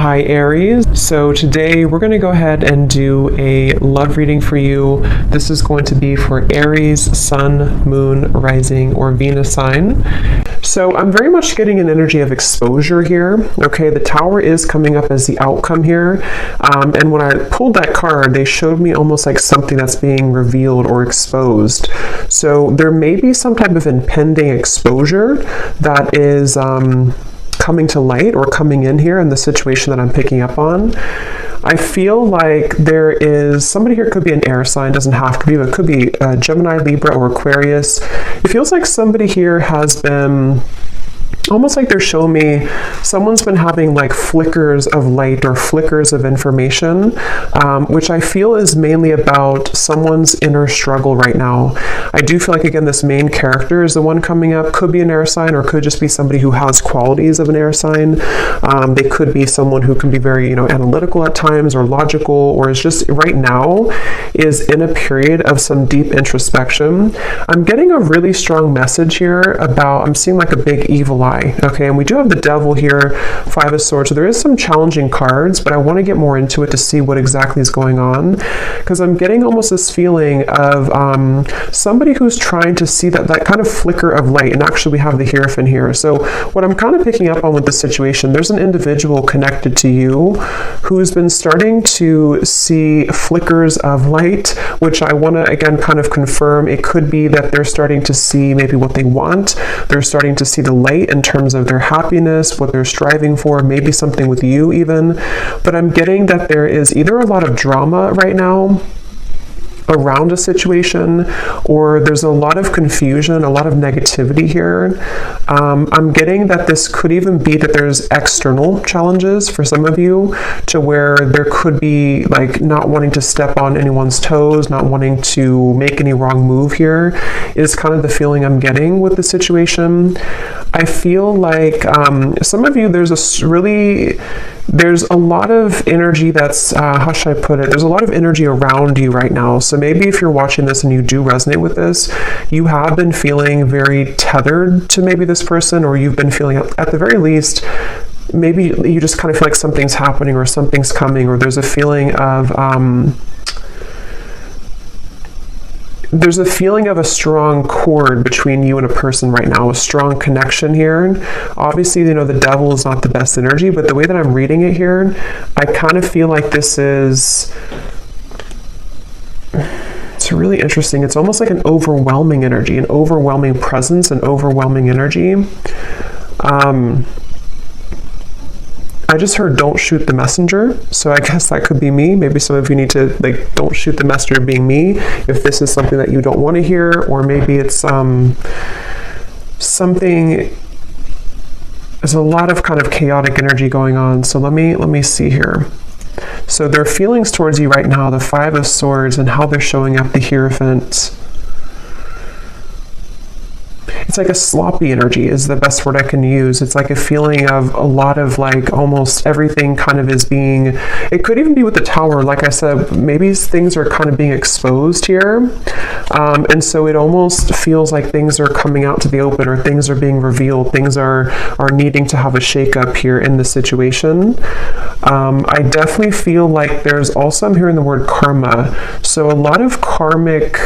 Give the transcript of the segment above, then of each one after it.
Hi Aries. So today we're going to go ahead and do a love reading for you. This is going to be for Aries, Sun, Moon, Rising, or Venus sign. So I'm very much getting an energy of exposure here. Okay, the Tower is coming up as the outcome here. And when I pulled that card, they showed me almost like something that's being revealed or exposed. So there may be some type of impending exposure that is coming to light or coming in here in the situation that I'm picking up on. I feel like there is somebody here, could be an air sign, doesn't have to be, but it could be Gemini, Libra, or Aquarius. It feels like somebody here has been almost like they're showing me someone's been having like flickers of light or flickers of information, which I feel is mainly about someone's inner struggle right now. I do feel like, again, this main character is the one coming up. Could be an air sign, or could just be somebody who has qualities of an air sign. They could be someone who can be very, analytical at times, or logical, or is just right now is in a period of some deep introspection. I'm getting a really strong message here about, I'm seeing like a big evil eye. Okay, and we do have the Devil here, Five of Swords. So there is some challenging cards, but I want to get more into it to see what exactly is going on, because I'm getting almost this feeling of somebody who's trying to see that kind of flicker of light. And actually we have the Hierophant here. So what I'm kind of picking up on with this situation, there's an individual connected to you who's been starting to see flickers of light, which I want to again kind of confirm. It could be that they're starting to see maybe what they want. They're starting to see the light in terms of their happiness, what they're striving for, maybe something with you even. But I'm getting that there is either a lot of drama right now around a situation, or there's a lot of confusion, a lot of negativity here. I'm getting that this could even be that there's external challenges for some of you, to where there could be like not wanting to step on anyone's toes, not wanting to make any wrong move here, is kind of the feeling I'm getting with the situation. I feel like some of you, there's a lot of energy that's, how should I put it? There's a lot of energy around you right now. So maybe if you're watching this and you do resonate with this, you have been feeling very tethered to maybe this person, or you've been feeling at the very least, maybe you just kind of feel like something's happening or something's coming, or there's a feeling of, there's a feeling of a strong cord between you and a person right now, a strong connection here. Obviously, the Devil is not the best energy, but the way that I'm reading it here, I kind of feel like this is, it's really interesting. It's almost like an overwhelming energy, an overwhelming presence, an overwhelming energy. I just heard don't shoot the messenger, so I guess that could be me. Maybe some of you need to don't shoot the messenger being me if this is something that you don't want to hear, or maybe it's something. There's a lot of kind of chaotic energy going on. So let me see here. So their feelings towards you right now, the Five of Swords, and how they're showing up, the Hierophant. It's like a sloppy energy is the best word I can use. It's like a feeling of a lot of like almost everything kind of is being, it could even be with the Tower. Like I said, maybe things are kind of being exposed here. And so it almost feels like things are coming out to the open, or things are being revealed. Things are needing to have a shakeup here in the situation. I definitely feel like there's also, I'm hearing the word karma. So a lot of karmic,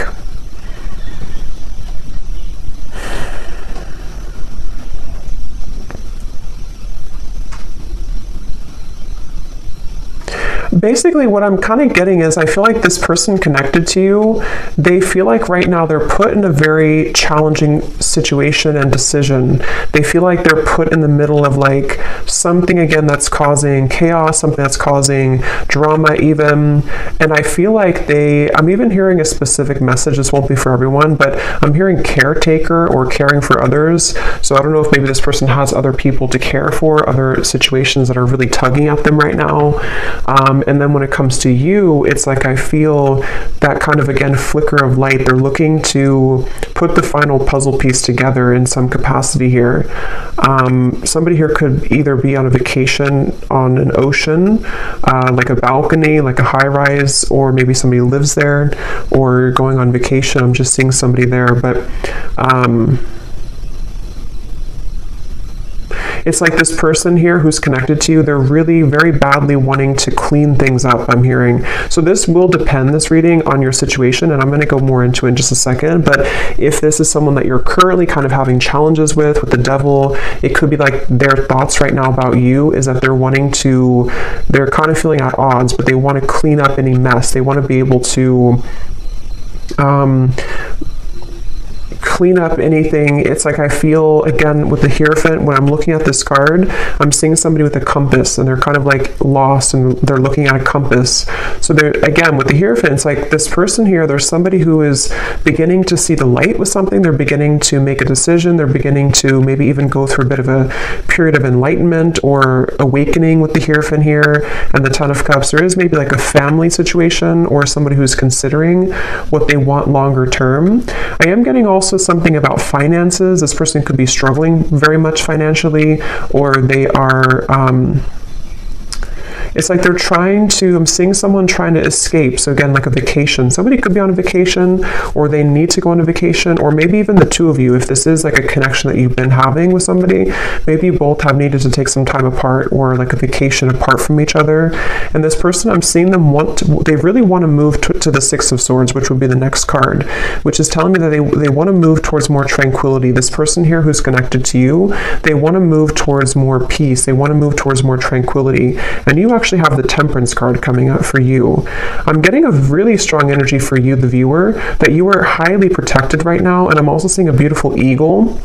basically what I'm kind of getting is, I feel like this person connected to you, they feel like right now they're put in a very challenging situation and decision. They feel like they're put in the middle of like something, again, that's causing chaos, something that's causing drama even. And I feel like I'm even hearing a specific message. This won't be for everyone, but I'm hearing caretaker or caring for others. So I don't know if maybe this person has other people to care for, other situations that are really tugging at them right now. And then when it comes to you, it's like I feel that kind of, again, flicker of light. They're looking to put the final puzzle piece together in some capacity here. Somebody here could either be on a vacation on an ocean, like a balcony, like a high-rise, or maybe somebody lives there, or going on vacation. I'm just seeing somebody there, but it's like this person here who's connected to you, they're really very badly wanting to clean things up, I'm hearing. So this will depend, this reading, on your situation, and I'm going to go more into it in just a second. But if this is someone that you're currently kind of having challenges with the devil, it could be like their thoughts right now about you is that they're kind of feeling at odds, but they want to clean up any mess. They want to be able to clean up anything. It's like I feel, again, with the Hierophant, when I'm looking at this card, I'm seeing somebody with a compass, and they're kind of like lost, and they're looking at a compass. So they're, again, with the Hierophant, it's like this person here, there's somebody who is beginning to see the light with something. They're beginning to make a decision. They're beginning to maybe even go through a bit of a period of enlightenment or awakening with the Hierophant here, and the Ten of Cups. There is maybe like a family situation or somebody who's considering what they want longer term. I am getting also something about finances. This person could be struggling very much financially, or they are it's like they're I'm seeing someone trying to escape. So again, like a vacation. Somebody could be on a vacation, or they need to go on a vacation, or maybe even the two of you, if this is like a connection that you've been having with somebody, maybe you both have needed to take some time apart, or like a vacation apart from each other. And this person, I'm seeing them they really want to move to the Six of Swords, which would be the next card, which is telling me that they want to move towards more tranquility. This person here who's connected to you, they want to move towards more peace. They want to move towards more tranquility. And you actually have the Temperance card coming up for you. I'm getting a really strong energy for you, the viewer, that you are highly protected right now, and I'm also seeing a beautiful eagle,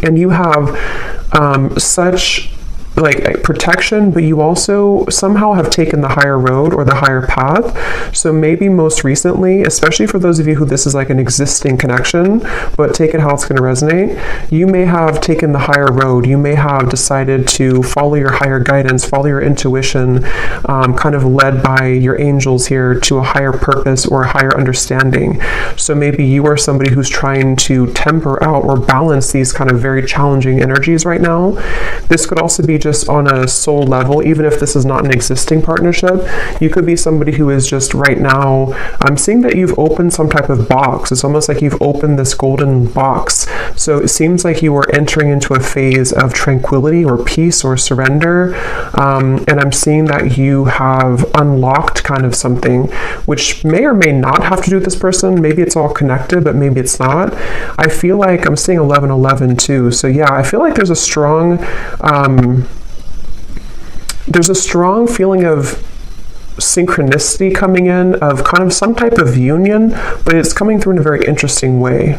and you have such like protection, but you also somehow have taken the higher road or the higher path. So maybe most recently, especially for those of you who this is like an existing connection, but take it how it's going to resonate, you may have taken the higher road. You may have decided to follow your higher guidance, follow your intuition, kind of led by your angels here to a higher purpose or a higher understanding. So maybe you are somebody who's trying to temper out or balance these kind of very challenging energies right now. This could also be just on a soul level, even if this is not an existing partnership. You could be somebody who is just right now, I'm seeing that you've opened some type of box. It's almost like you've opened this golden box. So it seems like you are entering into a phase of tranquility or peace or surrender. And I'm seeing that you have unlocked kind of something, which may or may not have to do with this person. Maybe it's all connected, but maybe it's not. I feel like I'm seeing 1111 too. So yeah, I feel like there's a strong feeling of synchronicity coming in, of kind of some type of union, but it's coming through in a very interesting way,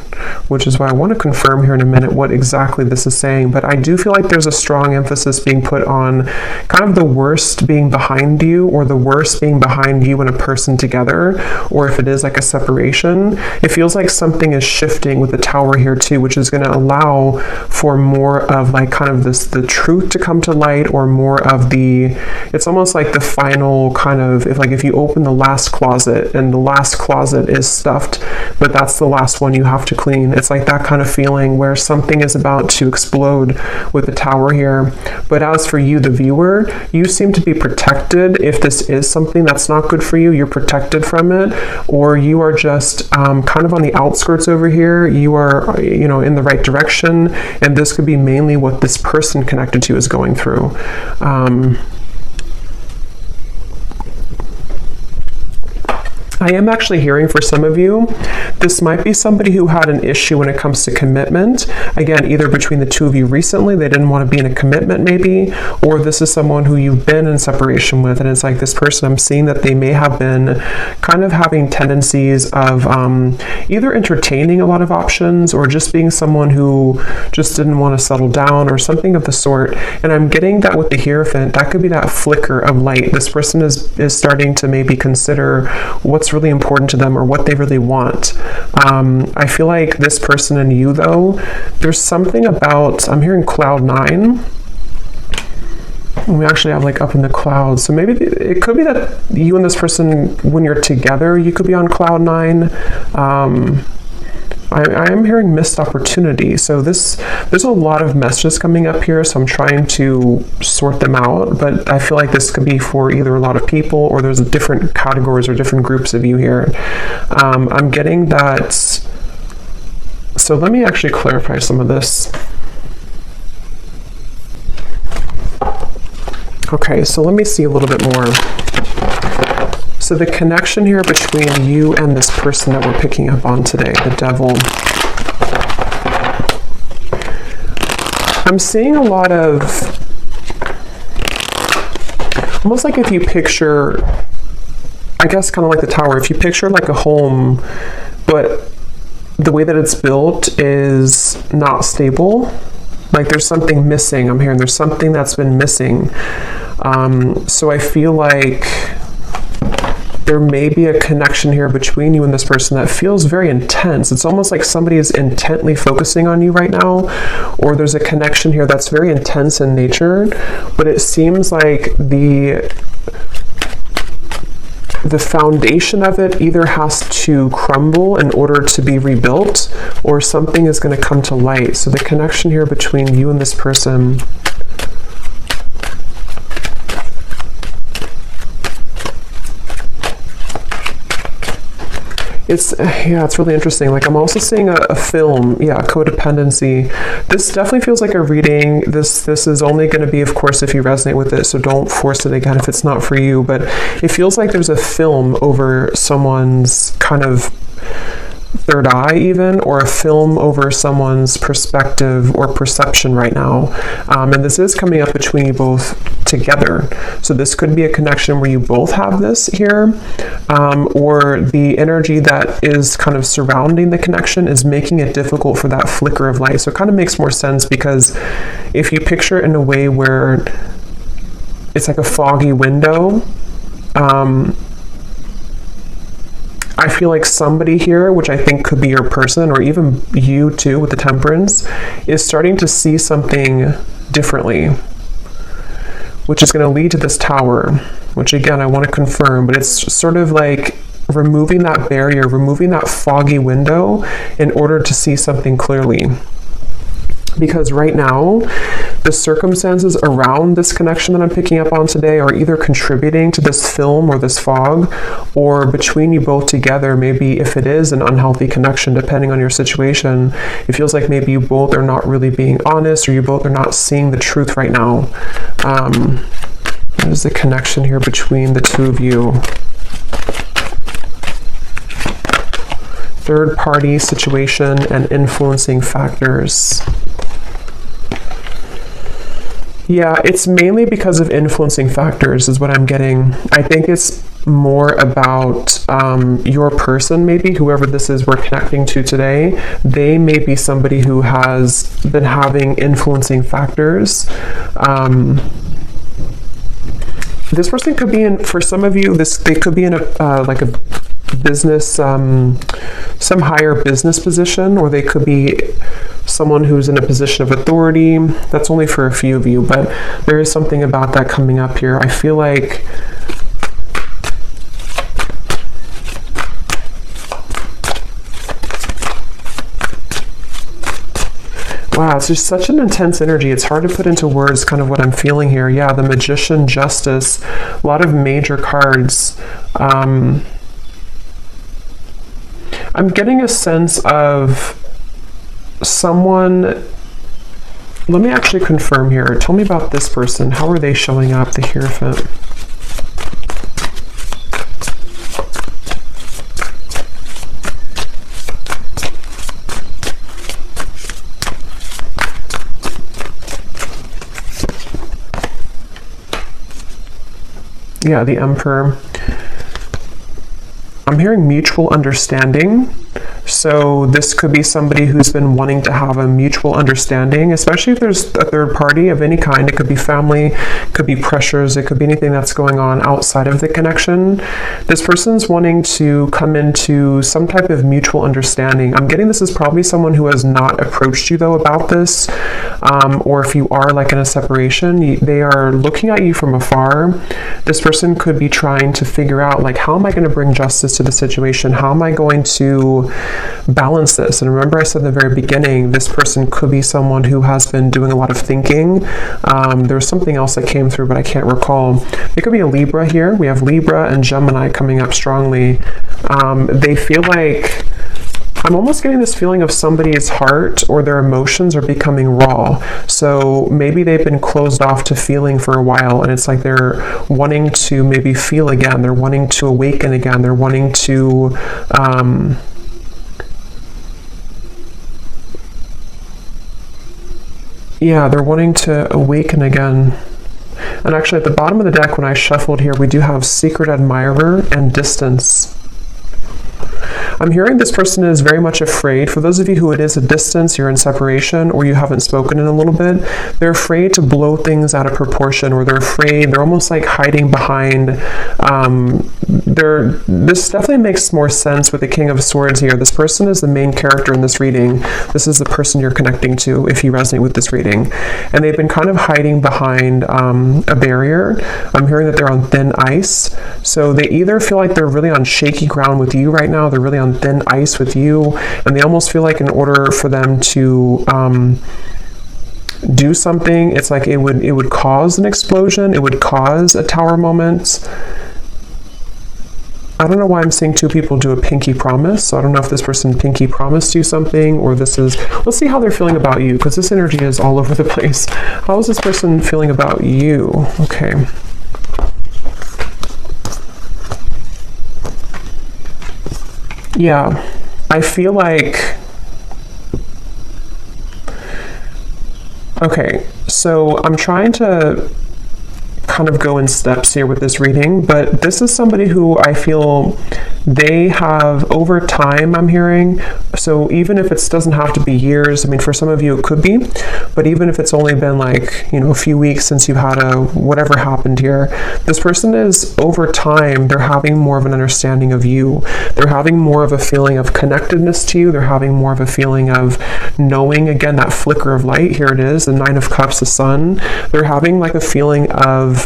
which is why I want to confirm here in a minute what exactly this is saying. But I do feel like there's a strong emphasis being put on kind of the worst being behind you, or the worst being behind you and a person together, or if it is like a separation, it feels like something is shifting with the Tower here too, which is going to allow for more of like kind of the truth to come to light, or more of it's almost like the final kind of, if you open the last closet and the last closet is stuffed, but that's the last one you have to clean. It's like that kind of feeling where something is about to explode with the Tower here. But as for you, the viewer, you seem to be protected. If this is something that's not good for you, you're protected from it, or you are just kind of on the outskirts over here. You are, in the right direction, and this could be mainly what this person connected to is going through. I am actually hearing for some of you, this might be somebody who had an issue when it comes to commitment. Again, either between the two of you recently, they didn't want to be in a commitment maybe, or this is someone who you've been in separation with, and it's like this person, I'm seeing that they may have been kind of having tendencies of either entertaining a lot of options, or just being someone who just didn't want to settle down, or something of the sort. And I'm getting that with the Hierophant, that could be that flicker of light. This person is starting to maybe consider what's really important to them, or what they really want. I feel like this person and you, though, there's something about, I'm hearing cloud 9. We actually have like up in the clouds. So maybe it could be that you and this person, when you're together, you could be on cloud 9. I am hearing missed opportunity. So there's a lot of messages coming up here, so I'm trying to sort them out, but I feel like this could be for either a lot of people, or there's different categories or different groups of you here. I'm getting that. So let me actually clarify some of this. Okay, so let me see a little bit more. So the connection here between you and this person that we're picking up on today, the devil. I'm seeing a lot of, almost like if you picture, I guess kind of like the tower, if you picture like a home, but the way that it's built is not stable. Like there's something missing. I'm hearing there's something that's been missing. So I feel like there may be a connection here between you and this person that feels very intense. It's almost like somebody is intently focusing on you right now, or there's a connection here that's very intense in nature, but it seems like the foundation of it either has to crumble in order to be rebuilt, or something is going to come to light. So the connection here between you and this person, it's really interesting. Like I'm also seeing a film, codependency. This definitely feels like a reading. This is only going to be, of course, if you resonate with it, so don't force it again if it's not for you, but it feels like there's a film over someone's kind of third eye even, or a film over someone's perspective or perception right now. And this is coming up between you both together. So this could be a connection where you both have this here, or the energy that is kind of surrounding the connection is making it difficult for that flicker of light. So it kind of makes more sense, because if you picture it in a way where it's like a foggy window, I feel like somebody here, which I think could be your person, or even you too with the Temperance, is starting to see something differently, which is going to lead to this Tower, which again, I want to confirm, but it's sort of like removing that barrier, removing that foggy window in order to see something clearly. Because right now, the circumstances around this connection that I'm picking up on today are either contributing to this film or this fog, or between you both together, maybe if it is an unhealthy connection, depending on your situation, it feels like maybe you both are not really being honest, or you both are not seeing the truth right now. What is the connection here between the two of you? Third party situation and influencing factors. Yeah, it's mainly because of influencing factors is what I'm getting. I think it's more about your person, maybe, whoever this is we're connecting to today. They may be somebody who has been having influencing factors. This person could be in, for some of you, they could be in a like a business, some higher business position, or they could be someone who's in a position of authority. That's only for a few of you, but there is something about that coming up here. I feel like wow, it's just such an intense energy. It's hard to put into words kind of what I'm feeling here. Yeah, the Magician, Justice, a lot of major cards. I'm getting a sense of someone. Let me actually confirm here. Tell me about this person. How are they showing up? The Hierophant. Yeah, the Emperor. I'm hearing mutual understanding. So this could be somebody who's been wanting to have a mutual understanding, especially if there's a third party of any kind. It could be family, could be pressures, it could be anything that's going on outside of the connection. This person's wanting to come into some type of mutual understanding. I'm getting this is probably someone who has not approached you though about this, or if you are like in a separation, they are looking at you from afar. This person could be trying to figure out, like, how am I going to bring justice to the situation? How am I going to balance this? And remember I said in the very beginning, this person could be someone who has been doing a lot of thinking. There was something else that came through, but I can't recall. It could be a Libra here. We have Libra and Gemini coming up strongly. They feel like I'm almost getting this feeling of somebody's heart or their emotions are becoming raw. So maybe they've been closed off to feeling for a while, and it's like they're wanting to maybe feel again. They're wanting to awaken again. They're wanting to they're wanting to awaken again. And actually at the bottom of the deck, when I shuffled here, we do have Secret Admirer and Distance. I'm hearing this person is very much afraid. For those of you who it is a distance, you're in separation, or you haven't spoken in a little bit, they're afraid to blow things out of proportion, or they're afraid, they're almost like hiding behind, this definitely makes more sense with the King of Swords here. This person is the main character in this reading. This is the person you're connecting to if you resonate with this reading. And they've been kind of hiding behind a barrier. I'm hearing that they're on thin ice. So they either feel like they're really on shaky ground with you right now, they're really on thin ice with you, and they almost feel like in order for them to do something, it's like it would cause an explosion, it would cause a tower moment. I don't know why I'm seeing two people do a pinky promise, so I don't know if this person pinky promised you something, or this is, let's see how they're feeling about you, because this energy is all over the place. How is this person feeling about you? Okay. Yeah, I feel like, okay, so I'm trying to kind of go in steps here with this reading, but this is somebody who I feel they have over time, I'm hearing. So even if it doesn't have to be years, I mean, for some of you it could be, but even if it's only been like, you know, a few weeks since you've had whatever happened here, this person is over time, they're having more of an understanding of you. They're having more of a feeling of connectedness to you. They're having more of a feeling of knowing, again, that flicker of light. Here it is, the Nine of Cups, the Sun. They're having like a feeling of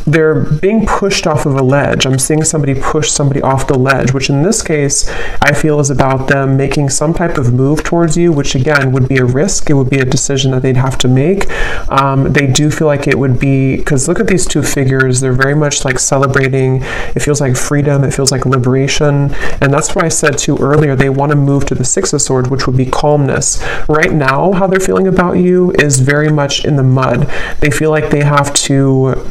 they're being pushed off of a ledge. I'm seeing somebody push somebody off the ledge, which in this case, I feel is about them making some type of move towards you, which again would be a risk. It would be a decision that they'd have to make. They do feel like it would be, because look at these two figures, they're very much like celebrating. It feels like freedom, it feels like liberation. And that's why I said too earlier, they want to move to the Six of Swords, which would be calmness. Right now, how they're feeling about you is very much in the mud. They feel like they have to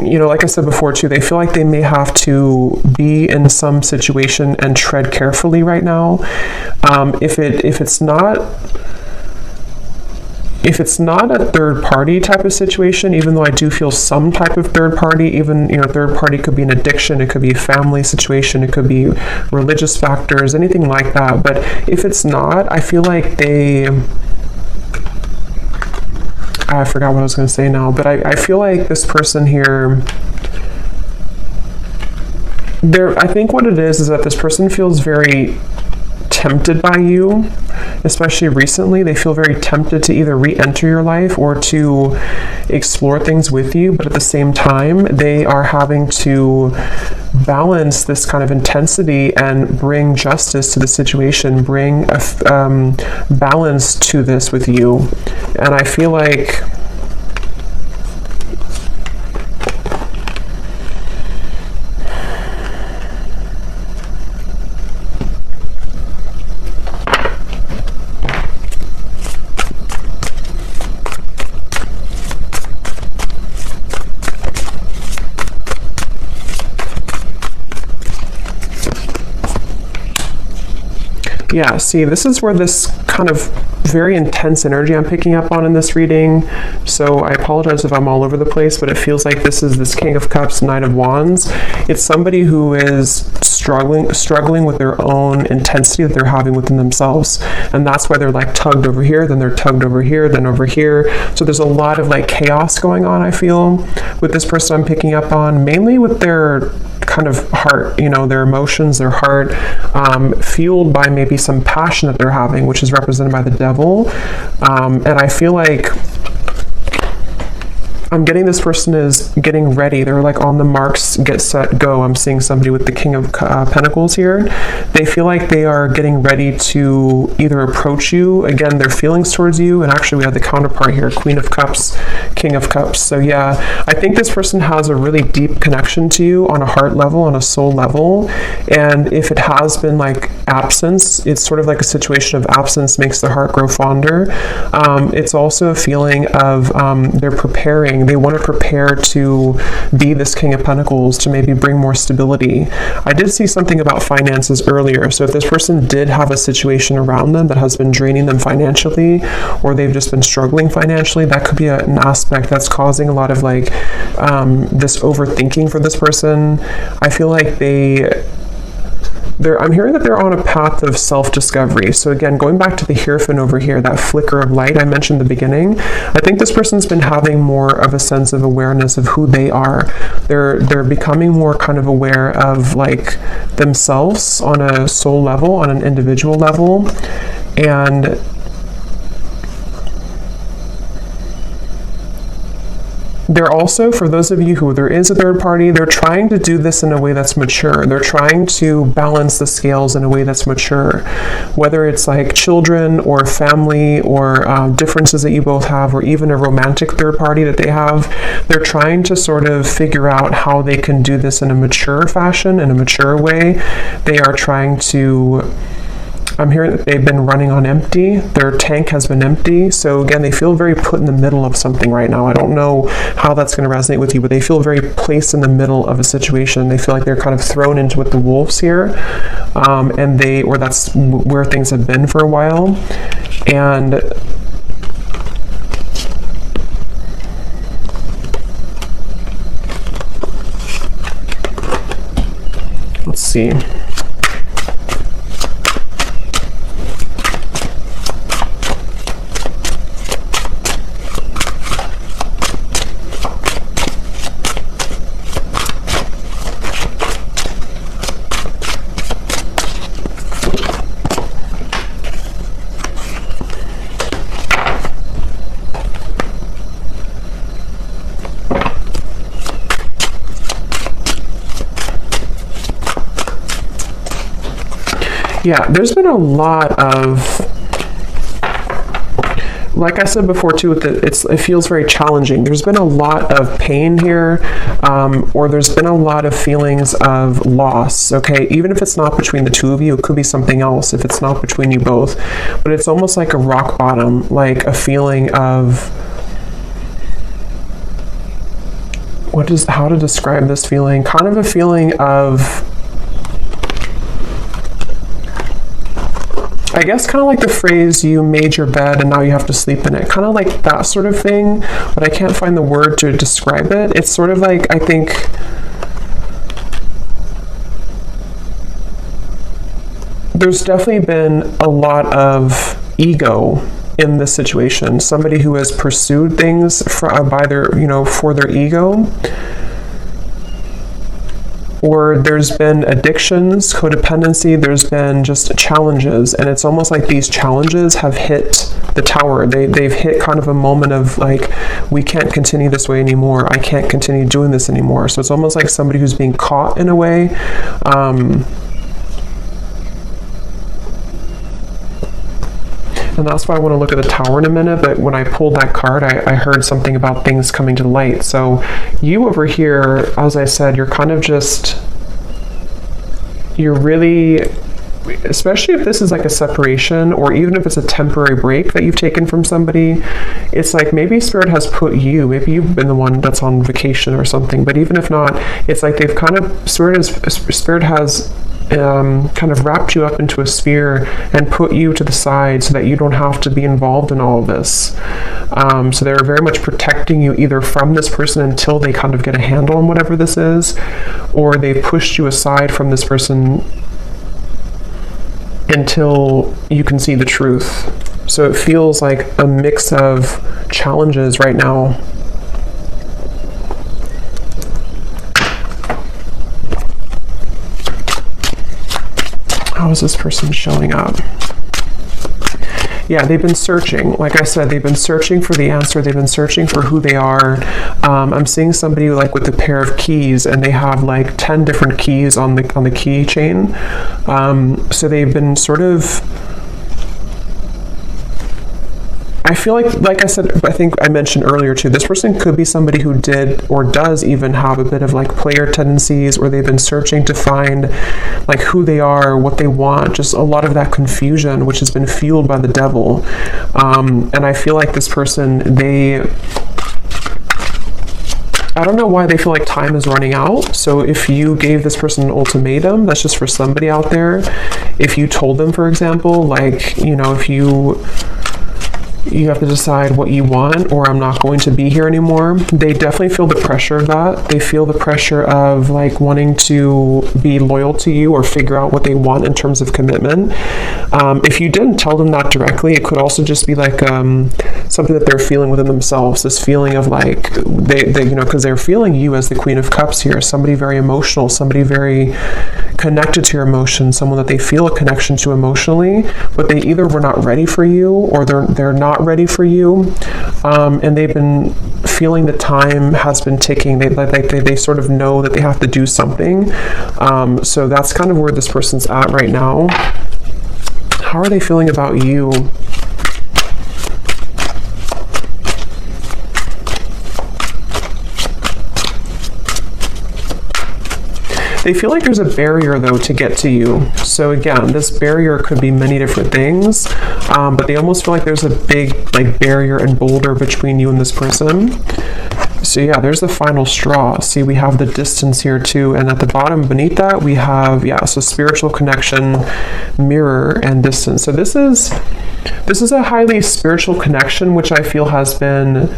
you know, like I said before too, they feel like they may have to be in some situation and tread carefully right now. If it's not a third party type of situation, even though I do feel some type of third party, even, you know, third party could be an addiction, it could be a family situation, it could be religious factors, anything like that. But if it's not, I feel like I forgot what I was going to say now, but I feel like this person here, I think what it is that this person feels very tempted by you, especially recently. They feel very tempted to either re-enter your life or to explore things with you, but at the same time, they are having to balance this kind of intensity and bring justice to the situation, bring a balance to this with you. And I feel like yeah, see, this is where this kind of very intense energy I'm picking up on in this reading. So I apologize if I'm all over the place, but it feels like this is this King of Cups, Knight of Wands. It's somebody who is struggling with their own intensity that they're having within themselves. And that's why they're like tugged over here, then they're tugged over here, then over here. So there's a lot of like chaos going on, I feel, with this person I'm picking up on, mainly with their kind of heart, you know, their emotions, their heart, fueled by maybe some passion that they're having, which is represented by the Devil. And I feel like I'm getting this person is getting ready. They're like on the marks, get set, go. I'm seeing somebody with the King of Pentacles here. They feel like they are getting ready to either approach you, again, their feelings towards you, and actually we have the counterpart here, Queen of Cups, King of Cups. So yeah, I think this person has a really deep connection to you on a heart level, on a soul level, and if it has been like absence, it's sort of like a situation of absence makes their heart grow fonder. It's also a feeling of they're preparing. They want to prepare to be this King of Pentacles, to maybe bring more stability. I did see something about finances earlier. So if this person did have a situation around them that has been draining them financially, or they've just been struggling financially, that could be an aspect that's causing a lot of like this overthinking for this person. I feel like I'm hearing that they're on a path of self-discovery. So again, going back to the Hierophant over here, that flicker of light I mentioned in the beginning, I think this person's been having more of a sense of awareness of who they are. They're becoming more kind of aware of like themselves on a soul level, on an individual level, and they're also, for those of you who there is a third party, they're trying to do this in a way that's mature. They're trying to balance the scales in a way that's mature. Whether it's like children or family or differences that you both have, or even a romantic third party that they have, they're trying to sort of figure out how they can do this in a mature fashion, in a mature way. They are trying to... I'm hearing that they've been running on empty. Their tank has been empty. So again, they feel very put in the middle of something right now. I don't know how that's going to resonate with you, but they feel very placed in the middle of a situation. They feel like they're kind of thrown into with the wolves here. Or that's where things have been for a while. And let's see. Yeah, there's been a lot of, like I said before too, it feels very challenging. There's been a lot of pain here, or there's been a lot of feelings of loss, okay? Even if it's not between the two of you, it could be something else if it's not between you both. But it's almost like a rock bottom, like a feeling of, how to describe this feeling? Kind of a feeling of, I guess kind of like the phrase, you made your bed and now you have to sleep in it. Kind of like that sort of thing, but I can't find the word to describe it. It's sort of like, I think, there's definitely been a lot of ego in this situation. Somebody who has pursued things for their ego. Or there's been addictions, codependency, there's been just challenges, and it's almost like these challenges have hit the tower. They've hit kind of a moment of like, we can't continue this way anymore. I can't continue doing this anymore. So it's almost like somebody who's being caught in a way. And that's why I want to look at the tower in a minute, but when I pulled that card, I heard something about things coming to light. So you over here, as I said, you're kind of just, you're really, especially if this is like a separation, or even if it's a temporary break that you've taken from somebody, it's like maybe Spirit has put you, maybe you've been the one that's on vacation or something, but even if not, it's like they've kind of, Spirit has kind of wrapped you up into a sphere and put you to the side so that you don't have to be involved in all of this. So they're very much protecting you either from this person until they kind of get a handle on whatever this is, or they pushed you aside from this person until you can see the truth. So it feels like a mix of challenges right now. How is this person showing up? Yeah, they've been searching. Like I said, they've been searching for the answer. They've been searching for who they are. I'm seeing somebody like with a pair of keys, and they have like 10 different keys on the keychain. So they've been sort of, I feel like I said, I think I mentioned earlier too, this person could be somebody who did or does even have a bit of like player tendencies, or they've been searching to find like who they are, what they want, just a lot of that confusion, which has been fueled by the devil. And I feel like this person, I don't know why they feel like time is running out. So if you gave this person an ultimatum, that's just for somebody out there. If you told them, for example, like, you know, if you have to decide what you want, or I'm not going to be here anymore, they definitely feel the pressure of that. They feel the pressure of like wanting to be loyal to you or figure out what they want in terms of commitment. If you didn't tell them that directly, it could also just be like something that they're feeling within themselves, this feeling of like they you know, because they're feeling you as the Queen of Cups here, somebody very emotional, somebody very connected to your emotions, someone that they feel a connection to emotionally, but they either were not ready for you, or they're not ready for you, and they've been feeling the time has been ticking. They sort of know that they have to do something. So that's kind of where this person's at right now. How are they feeling about you? They feel like there's a barrier, though, to get to you. So again, this barrier could be many different things, but they almost feel like there's a big like barrier and boulder between you and this person. So yeah, there's the final straw. See, we have the distance here too, and at the bottom beneath that we have, yeah, so spiritual connection, mirror, and distance. So this is a highly spiritual connection, which I feel has been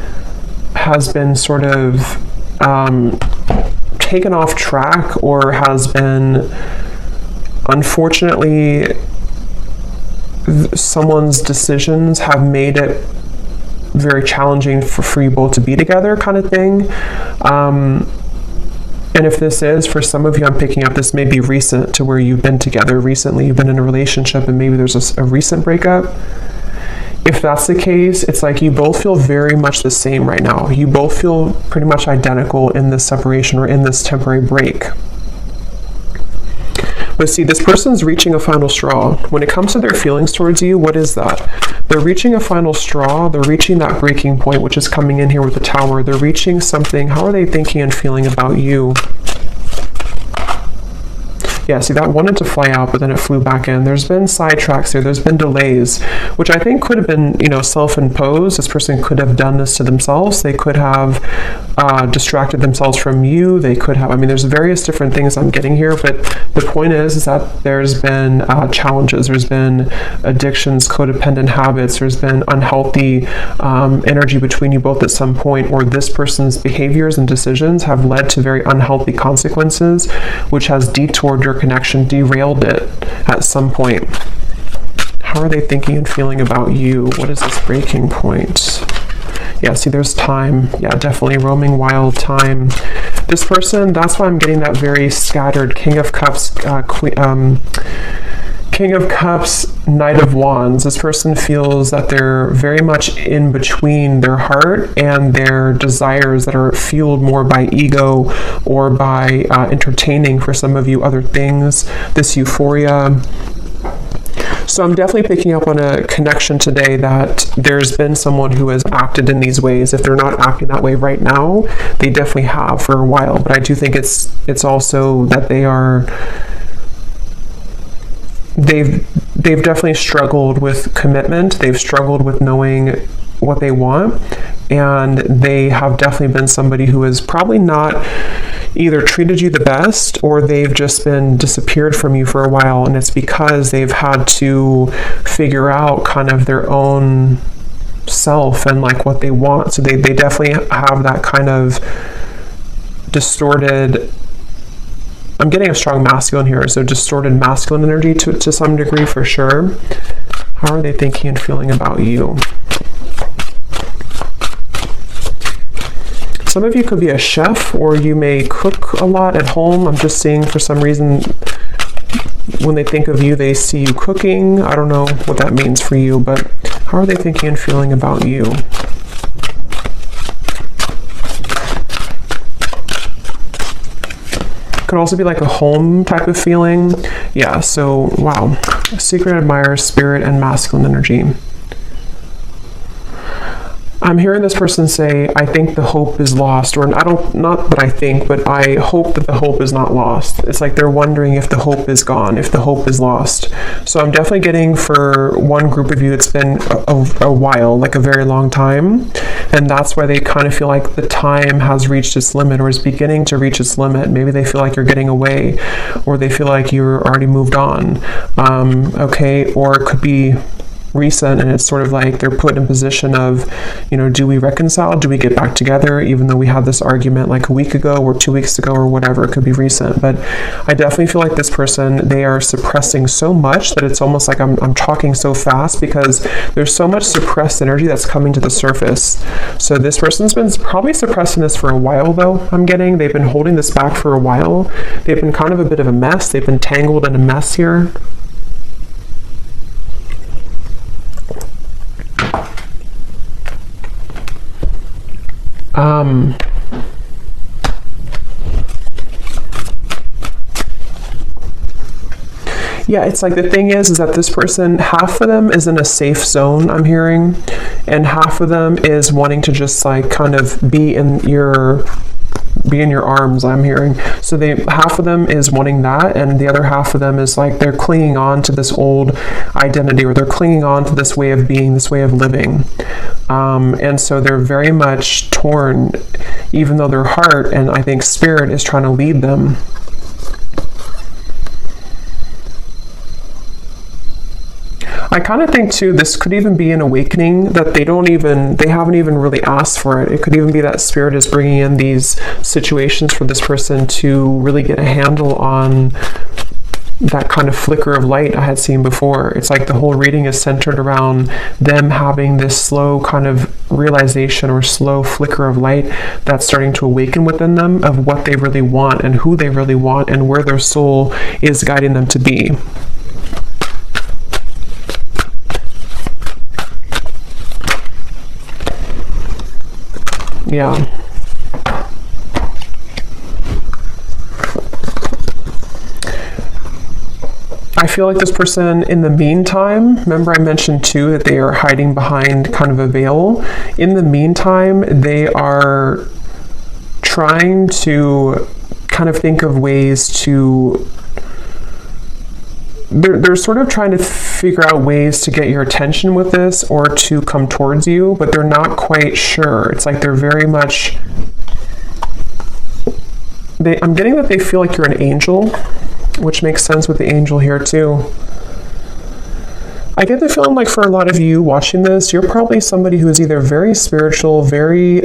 sort of taken off track, or has been, unfortunately, someone's decisions have made it very challenging for you both to be together, kind of thing. And if this is, for some of you, I'm picking up, this may be recent, to where you've been together recently, you've been in a relationship, and maybe there's a recent breakup. If that's the case, it's like you both feel very much the same right now. You both feel pretty much identical in this separation, or in this temporary break. But see, this person's reaching a final straw. When it comes to their feelings towards you, what is that? They're reaching a final straw. They're reaching that breaking point, which is coming in here with the Tower. They're reaching something. How are they thinking and feeling about you? Yeah, see, that wanted to fly out, but then it flew back in. There's been sidetracks here. There's been delays, which I think could have been, you know, self-imposed. This person could have done this to themselves. They could have distracted themselves from you. They could have, I mean, there's various different things I'm getting here, but the point is that there's been challenges. There's been addictions, codependent habits. There's been unhealthy energy between you both at some point, or this person's behaviors and decisions have led to very unhealthy consequences, which has detoured your connection, derailed it at some point. How are they thinking and feeling about you? What is this breaking point? Yeah, see, there's time. Yeah, definitely roaming wild time. This person, that's why I'm getting that very scattered King of Cups, King of Cups, Knight of Wands. This person feels that they're very much in between their heart and their desires that are fueled more by ego, or by entertaining, for some of you, other things, this euphoria. So I'm definitely picking up on a connection today that there's been someone who has acted in these ways. If they're not acting that way right now, they definitely have for a while. But I do think it's also that they've definitely struggled with commitment. They've struggled with knowing what they want, and they have definitely been somebody who has probably not either treated you the best, or they've just been disappeared from you for a while, and it's because they've had to figure out kind of their own self and like what they want. So they definitely have that kind of distorted, I'm getting a strong masculine here, so distorted masculine energy to some degree, for sure. How are they thinking and feeling about you? Some of you could be a chef, or you may cook a lot at home. I'm just seeing, for some reason, when they think of you, they see you cooking. I don't know what that means for you, but How are they thinking and feeling about you? Could also be like a home type of feeling. Yeah, so wow. Secret admirer, spirit, and masculine energy. I'm hearing this person say, I think the hope is lost, or not that I think, but I hope that the hope is not lost. It's like they're wondering if the hope is gone, if the hope is lost. So I'm definitely getting, for one group of you, it's been a while, like a very long time. And that's why they kind of feel like the time has reached its limit, or is beginning to reach its limit. Maybe they feel like you're getting away, or they feel like you're already moved on. Okay, or it could be recent, and it's sort of like they're put in a position of, you know, do we reconcile? Do we get back together? Even though we had this argument like a week ago or 2 weeks ago or whatever, it could be recent. But I definitely feel like this person, they are suppressing so much that it's almost like I'm talking so fast because there's so much suppressed energy that's coming to the surface. So this person's been probably suppressing this for a while, though, I'm getting. They've been holding this back for a while. They've been kind of a bit of a mess. They've been tangled in a mess here. Yeah, it's like the thing is that this person, half of them is in a safe zone, I'm hearing, and half of them is wanting to just like kind of be in your arms, I'm hearing. So half of them is wanting that, and the other half of them is like they're clinging on to this old identity, or they're clinging on to this way of being, this way of living. And so they're very much torn, even though their heart and I think spirit is trying to lead them. I kind of think too, this could even be an awakening that they haven't even really asked for it. It could even be that spirit is bringing in these situations for this person to really get a handle on that kind of flicker of light I had seen before. It's like the whole reading is centered around them having this slow kind of realization or slow flicker of light that's starting to awaken within them of what they really want and who they really want and where their soul is guiding them to be. Yeah. I feel like this person, in the meantime, remember I mentioned too that they are hiding behind kind of a veil. In the meantime, they are trying to kind of think of ways to... They're sort of trying to figure out ways to get your attention with this or to come towards you, but they're not quite sure. It's like they're very much... I'm getting that they feel like you're an angel, which makes sense with the angel here too. I get the feeling like for a lot of you watching this, you're probably somebody who is either very spiritual, very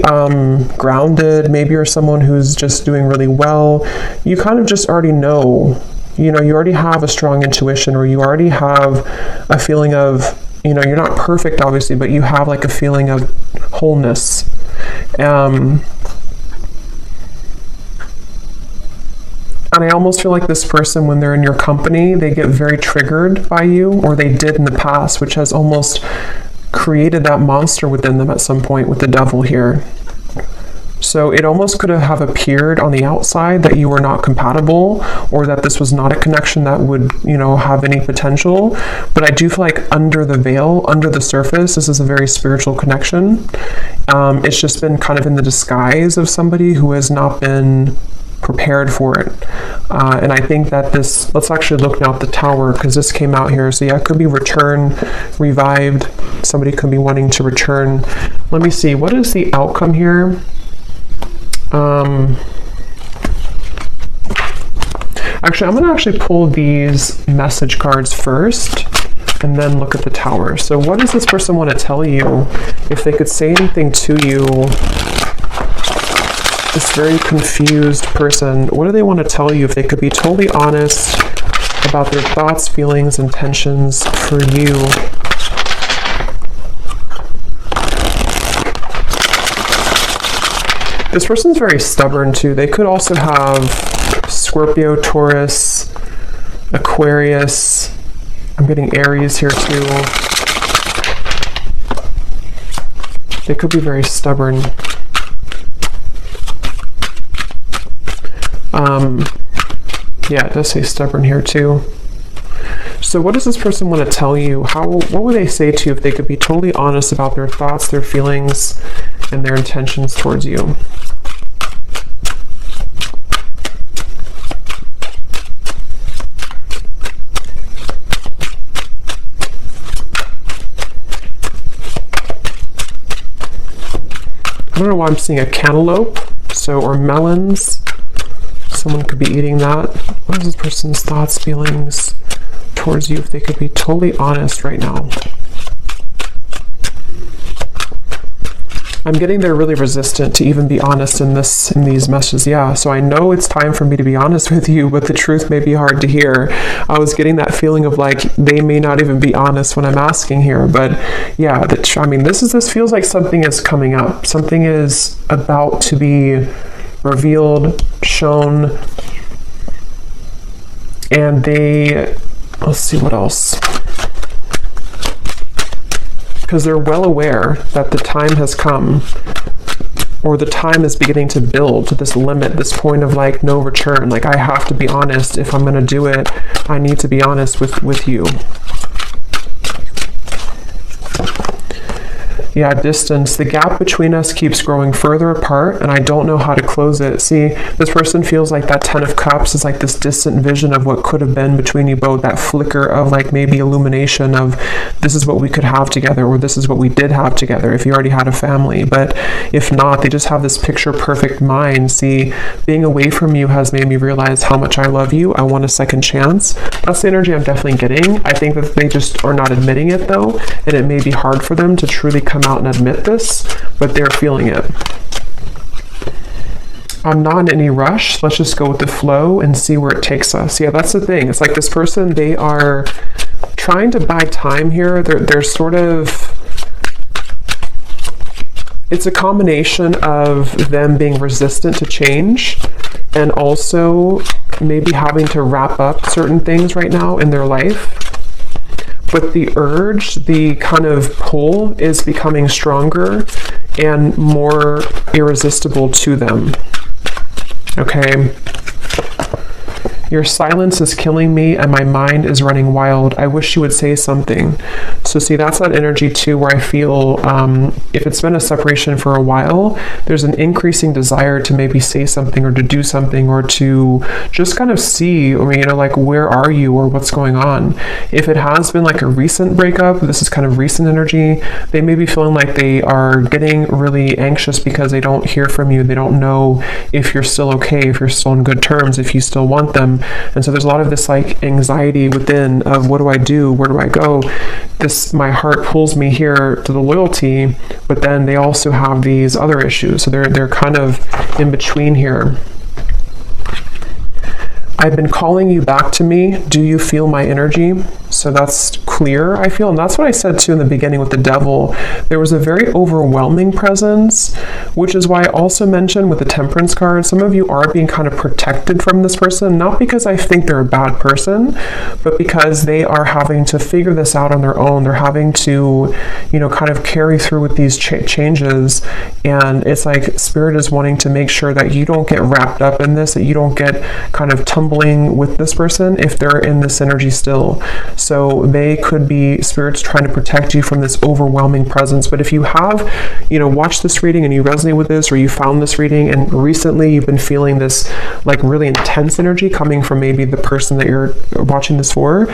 grounded, maybe you're someone who's just doing really well. You kind of just already know. You know, you already have a strong intuition, or you already have a feeling of, you know, you're not perfect, obviously, but you have like a feeling of wholeness. And I almost feel like this person, when they're in your company, they get very triggered by you, or they did in the past, which has almost created that monster within them at some point with the devil here. So it almost could have appeared on the outside that you were not compatible, or that this was not a connection that would, you know, have any potential. But I do feel like under the veil, under the surface, this is a very spiritual connection. It's just been kind of in the disguise of somebody who has not been prepared for it. And I think that this, let's actually look now at the Tower, because this came out here. So yeah, it could be return, revived. Somebody could be wanting to return. Let me see, what is the outcome here? Actually, I'm going to actually pull these message cards first and then look at the Tower. So what does this person want to tell you? If they could say anything to you, this very confused person, what do they want to tell you? If they could be totally honest about their thoughts, feelings, intentions for you. This person's very stubborn too. They could also have Scorpio, Taurus, Aquarius. I'm getting Aries here too. They could be very stubborn. Yeah, it does say stubborn here too. So what does this person want to tell you? What would they say to you if they could be totally honest about their thoughts, their feelings, and their intentions towards you? I don't know why I'm seeing a cantaloupe, or melons. Someone could be eating that. What is this person's thoughts, feelings towards you if they could be totally honest right now? I'm getting they're really resistant to even be honest in these messages. Yeah, so I know it's time for me to be honest with you, but the truth may be hard to hear. I was getting that feeling of like they may not even be honest when I'm asking here, but yeah, this feels like something is coming up. Something is about to be revealed, shown, and let's see what else. Because they're well aware that the time has come, or the time is beginning to build to this limit, this point of like no return. Like, I have to be honest. If I'm going to do it, I need to be honest with you. Yeah, distance. The gap between us keeps growing further apart, and I don't know how to close it. See, this person feels like that 10 of Cups is like this distant vision of what could have been between you both, that flicker of like maybe illumination of this is what we could have together, or this is what we did have together if you already had a family. But if not, they just have this picture perfect mind. See, being away from you has made me realize how much I love you. I want a second chance. That's the energy I'm definitely getting. I think that they just are not admitting it though, and it may be hard for them to truly come out and admit this, but they're feeling it. I'm not in any rush. Let's just go with the flow and see where it takes us. Yeah, that's the thing. It's like this person, they are trying to buy time here. They're sort of, it's a combination of them being resistant to change and also maybe having to wrap up certain things right now in their life. But the urge, the kind of pull is becoming stronger and more irresistible to them. Okay. Your silence is killing me and my mind is running wild. I wish you would say something. So see, that's that energy too, where I feel if it's been a separation for a while, there's an increasing desire to maybe say something or to do something or to just kind of see, like, where are you or what's going on? If it has been like a recent breakup, this is kind of recent energy, they may be feeling like they are getting really anxious because they don't hear from you. They don't know if you're still okay, if you're still on good terms, if you still want them. And so there's a lot of this like anxiety within of what do I do? Where do I go? My heart pulls me here to the loyalty, but then they also have these other issues. So they're kind of in between here. I've been calling you back to me. Do you feel my energy? So that's clear, I feel. And that's what I said too in the beginning with the devil. There was a very overwhelming presence, which is why I also mentioned with the Temperance card, some of you are being kind of protected from this person, not because I think they're a bad person, but because they are having to figure this out on their own. They're having to, kind of carry through with these changes. And it's like Spirit is wanting to make sure that you don't get wrapped up in this, that you don't get kind of tumbling with this person if they're in this energy still. So they could be spirits trying to protect you from this overwhelming presence. But if you have, watched this reading and you resonate with this, or you found this reading and recently you've been feeling this like really intense energy coming from maybe the person that you're watching this for,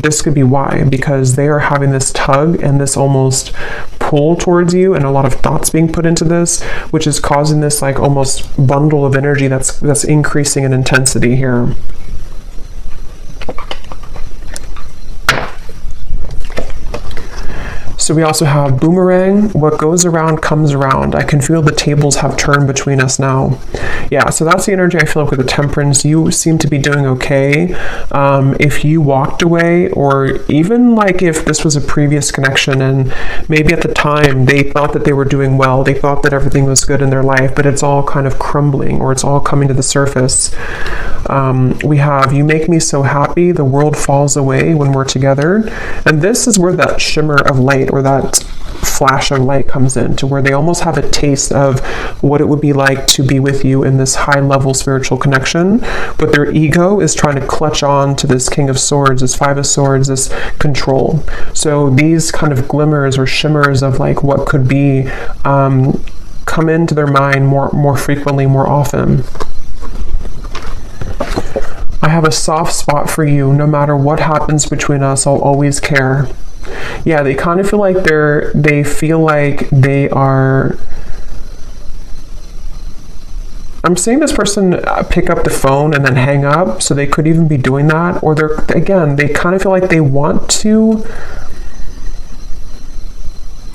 this could be why, because they are having this tug and this almost pull towards you and a lot of thoughts being put into this, which is causing this like almost bundle of energy that's increasing in intensity here. So we also have boomerang. What goes around comes around. I can feel the tables have turned between us now. Yeah, so that's the energy I feel like with the Temperance. You seem to be doing okay. If you walked away, or even like if this was a previous connection and maybe at the time they thought that they were doing well, they thought that everything was good in their life, but it's all kind of crumbling or it's all coming to the surface. We have, you make me so happy, the world falls away when we're together. And this is where that shimmer of light or that flash of light comes in, to where they almost have a taste of what it would be like to be with you in this high level spiritual connection, but their ego is trying to clutch on to this King of Swords, this Five of Swords, this control. So these kind of glimmers or shimmers of like what could be come into their mind more frequently, more often. I have a soft spot for you. No matter what happens between us, I'll always care. Yeah, they kind of feel like they feel like they are. I'm seeing this person pick up the phone and then hang up, so they could even be doing that. Or they kind of feel like they want to.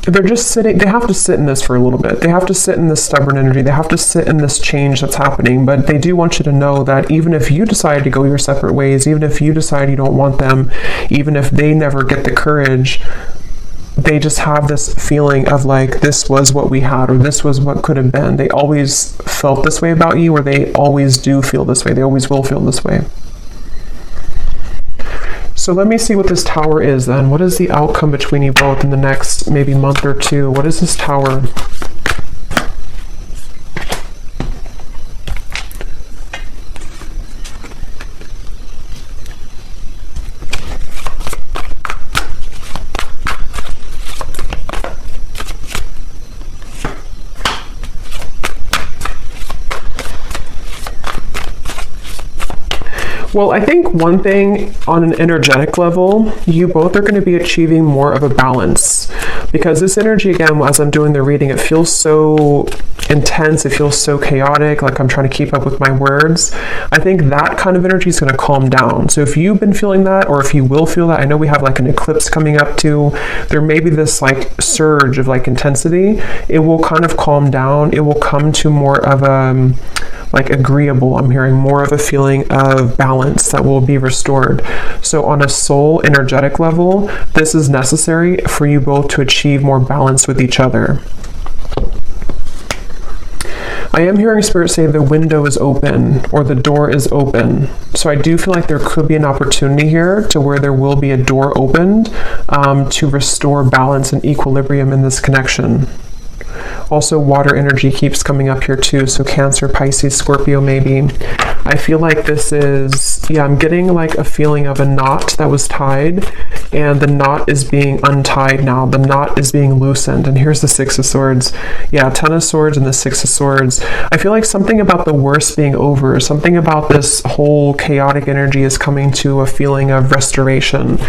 They're just sitting, they have to sit in this for a little bit. They have to sit in this stubborn energy. They have to sit in this change that's happening. But they do want you to know that even if you decide to go your separate ways, even if you decide you don't want them, even if they never get the courage, they just have this feeling of like, this was what we had, or this was what could have been. They always felt this way about you, or they always do feel this way. They always will feel this way. So let me see what this Tower is then. What is the outcome between you both in the next maybe month or two? What is this Tower? Well, I think one thing on an energetic level, you both are going to be achieving more of a balance, because this energy, again, as I'm doing the reading, it feels so intense. It feels so chaotic, like I'm trying to keep up with my words. I think that kind of energy is going to calm down. So if you've been feeling that, or if you will feel that, I know we have like an eclipse coming up too. There may be this like surge of like intensity. It will kind of calm down. It will come to more of a like agreeable. I'm hearing more of a feeling of balance that will be restored. So on a soul energetic level, this is necessary for you both to achieve more balance with each other. I am hearing Spirit say the window is open, or the door is open. So I do feel like there could be an opportunity here to where there will be a door opened to restore balance and equilibrium in this connection. Also, water energy keeps coming up here too, so Cancer, Pisces, Scorpio maybe. I feel like this is, yeah, I'm getting like a feeling of a knot that was tied, and the knot is being untied now. The knot is being loosened, and here's the Six of Swords. Yeah, Ten of Swords and the Six of Swords. I feel like something about the worst being over, something about this whole chaotic energy is coming to a feeling of restoration,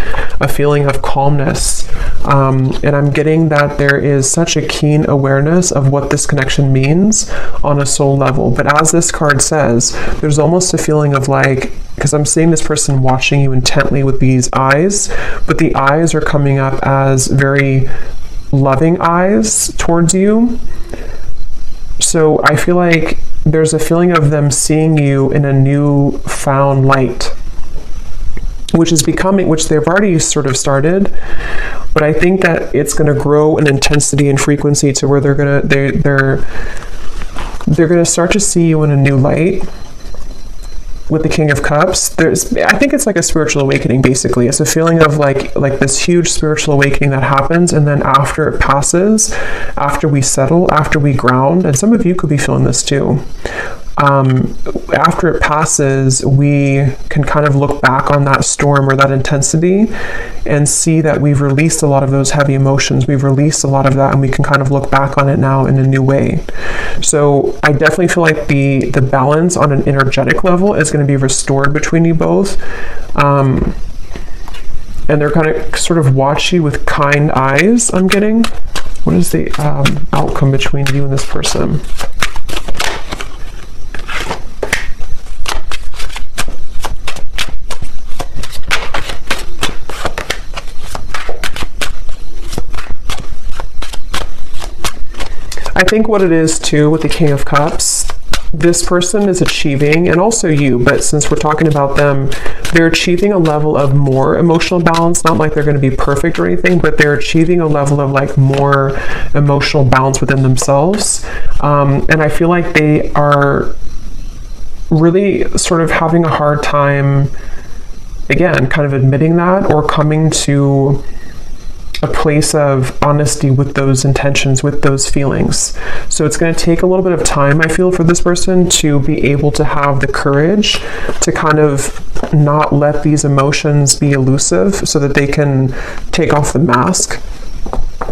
a feeling of calmness. And I'm getting that there is such a keen awareness of what this connection means on a soul level. But as this card says, there's almost a feeling of like, because I'm seeing this person watching you intently with these eyes, but the eyes are coming up as very loving eyes towards you. So I feel like there's a feeling of them seeing you in a new found light, which they've already sort of started, but I think that it's going to grow in intensity and frequency to where they're going to start to see you in a new light. With the King of Cups, I think it's like a spiritual awakening, basically. It's a feeling of like this huge spiritual awakening that happens, and then after it passes, after we settle, after we ground, and some of you could be feeling this too. After it passes, we can kind of look back on that storm or that intensity and see that we've released a lot of those heavy emotions. We've released a lot of that, and we can kind of look back on it now in a new way. So I definitely feel like the balance on an energetic level is going to be restored between you both. And they're going to sort of watch you with kind eyes, I'm getting. What is the outcome between you and this person? I think what it is too with the King of Cups, this person is achieving, and also you, but since we're talking about them, they're achieving a level of more emotional balance. Not like they're going to be perfect or anything, but they're achieving a level of like more emotional balance within themselves. And I feel like they are really sort of having a hard time, again, kind of admitting that or coming to a place of honesty with those intentions, with those feelings. So it's going to take a little bit of time, I feel, for this person to be able to have the courage to kind of not let these emotions be elusive so that they can take off the mask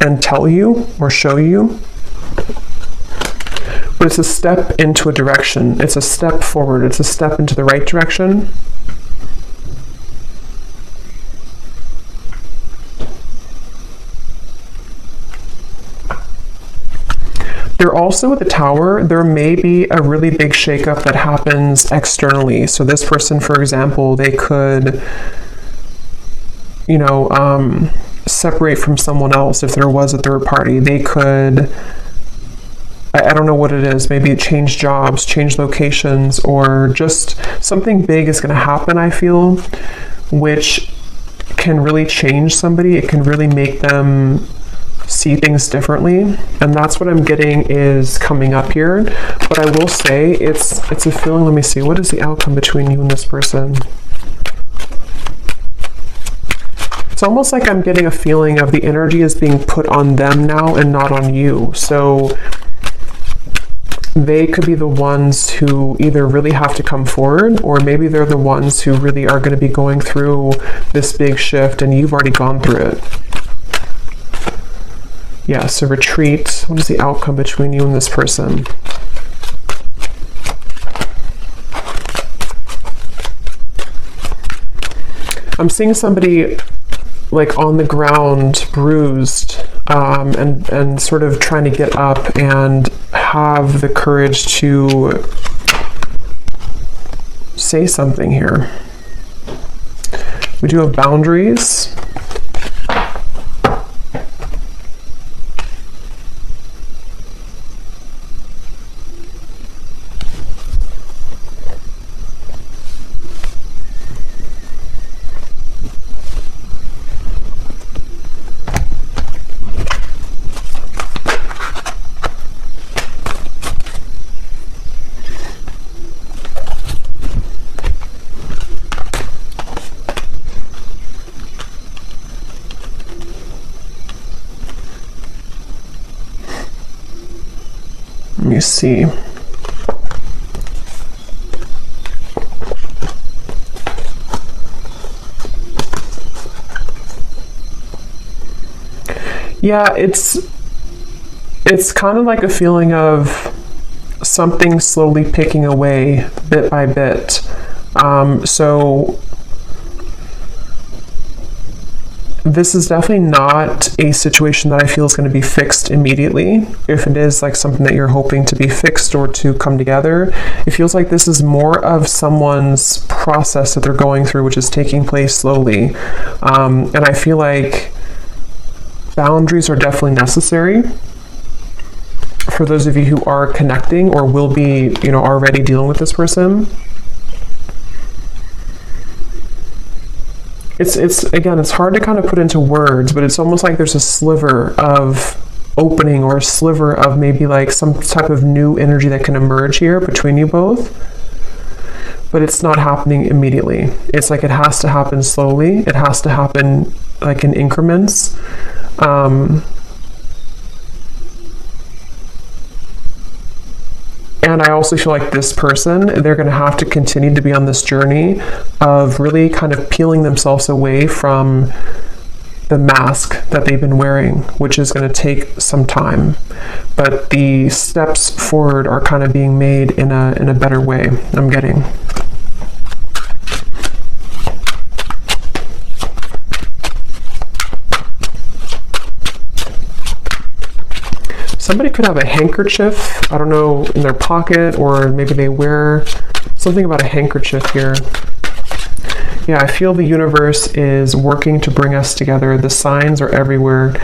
and tell you or show you. But it's a step into a direction. It's a step forward. It's a step into the right direction. They're also with the Tower, there may be a really big shakeup that happens externally. So this person, for example, they could, separate from someone else if there was a third party. They could, I don't know what it is, maybe change jobs, change locations, or just something big is going to happen, I feel, which can really change somebody. It can really make them see things differently, and that's what I'm getting is coming up here. But I will say it's a feeling. Let me see, what is the outcome between you and this person? It's almost like I'm getting a feeling of the energy is being put on them now and not on you. So they could be the ones who either really have to come forward, or maybe they're the ones who really are going to be going through this big shift and you've already gone through it. Yeah, so retreat. What is the outcome between you and this person? I'm seeing somebody like on the ground, bruised, and sort of trying to get up and have the courage to say something here. We do have boundaries. Let me see. Yeah, it's kind of like a feeling of something slowly picking away bit by bit. So this is definitely not a situation that I feel is going to be fixed immediately. If it is like something that you're hoping to be fixed or to come together, it feels like this is more of someone's process that they're going through, which is taking place slowly. And I feel like boundaries are definitely necessary for those of you who are connecting or will be, already dealing with this person. It's hard to kind of put into words, but it's almost like there's a sliver of opening or a sliver of maybe like some type of new energy that can emerge here between you both. But it's not happening immediately. It's like it has to happen slowly. It has to happen like in increments. And I also feel like this person, they're going to have to continue to be on this journey of really kind of peeling themselves away from the mask that they've been wearing, which is going to take some time. But the steps forward are kind of being made in a better way, I'm getting. Somebody could have a handkerchief, I don't know, in their pocket, or maybe they wear something about a handkerchief here. Yeah, I feel the universe is working to bring us together. The signs are everywhere.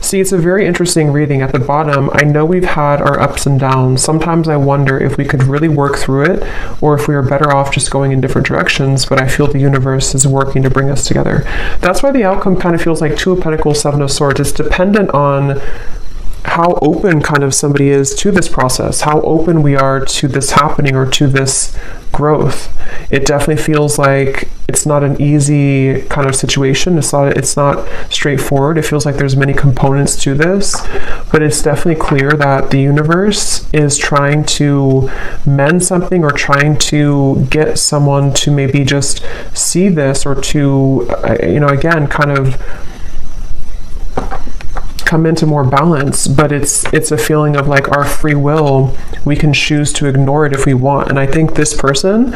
See, it's a very interesting reading. At the bottom, I know we've had our ups and downs. Sometimes I wonder if we could really work through it, or if we are better off just going in different directions, but I feel the universe is working to bring us together. That's why the outcome kind of feels like Two of Pentacles, Seven of Swords. It's dependent on how open kind of somebody is to this process, how open we are to this happening or to this growth. It definitely feels like it's not an easy kind of situation. It's not straightforward. It feels like there's many components to this, but it's definitely clear that the universe is trying to mend something or trying to get someone to maybe just see this, or to, again, kind of come into more balance. But it's a feeling of like our free will. We can choose to ignore it if we want. And I think this person,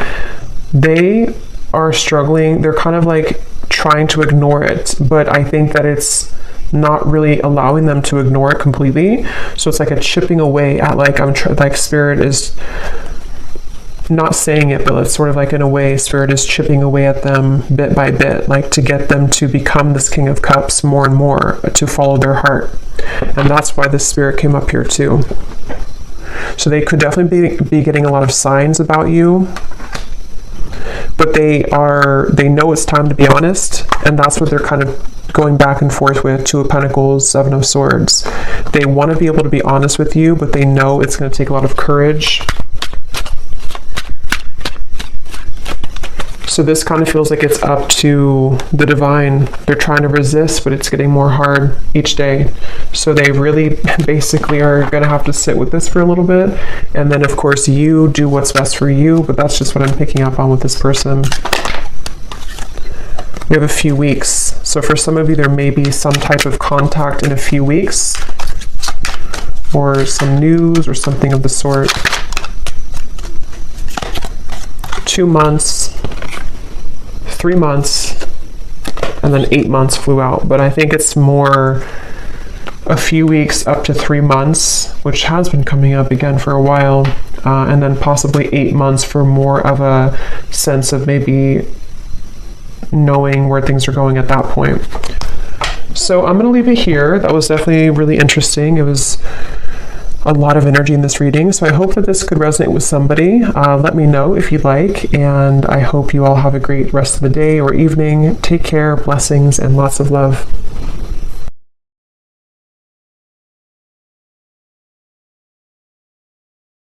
they are struggling. They're kind of like trying to ignore it, but I think that it's not really allowing them to ignore it completely. So it's like a chipping away at, like, like Spirit is not saying it, but it's sort of like, in a way, Spirit is chipping away at them bit by bit, like to get them to become this King of Cups more and more, to follow their heart. And that's why this Spirit came up here too. So they could definitely be getting a lot of signs about you, but they know it's time to be honest, and that's what they're kind of going back and forth with. Two of Pentacles, Seven of Swords. They want to be able to be honest with you, but they know it's going to take a lot of courage. So this kind of feels like it's up to the divine. They're trying to resist, but it's getting more hard each day. So they really basically are going to have to sit with this for a little bit. And then, of course, you do what's best for you, but that's just what I'm picking up on with this person. We have a few weeks. So for some of you, there may be some type of contact in a few weeks, or some news or something of the sort. 2 months, 3 months, and then 8 months flew out. But I think it's more a few weeks up to 3 months, which has been coming up again for a while, and then possibly 8 months for more of a sense of maybe knowing where things are going at that point. So I'm going to leave it here. That was definitely really interesting. It was a lot of energy in this reading, so I hope that this could resonate with somebody. Let me know if you'd like, and I hope you all have a great rest of the day or evening. Take care, blessings, and lots of love.